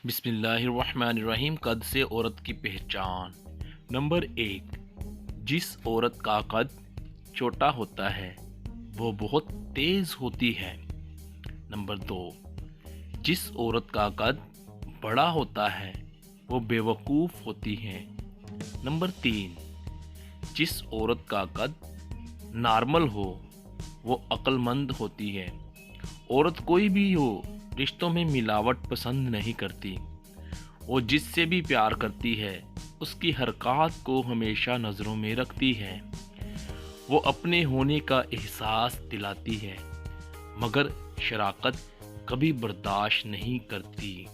बिस्मिल्लाहिर्रहमानिर्रहीम। कद से औरत की पहचान। नंबर 1, जिस औरत का कद छोटा होता है वो बहुत तेज़ होती है। नंबर 2, जिस औरत का कद बड़ा होता है वो बेवकूफ़ होती है। नंबर 3, जिस औरत का कद नॉर्मल हो वो अक्लमंद होती है। औरत कोई भी हो, रिश्तों में मिलावट पसंद नहीं करती। वो जिससे भी प्यार करती है उसकी हरकत को हमेशा नज़रों में रखती है। वो अपने होने का एहसास दिलाती है मगर शराकत कभी बर्दाश्त नहीं करती।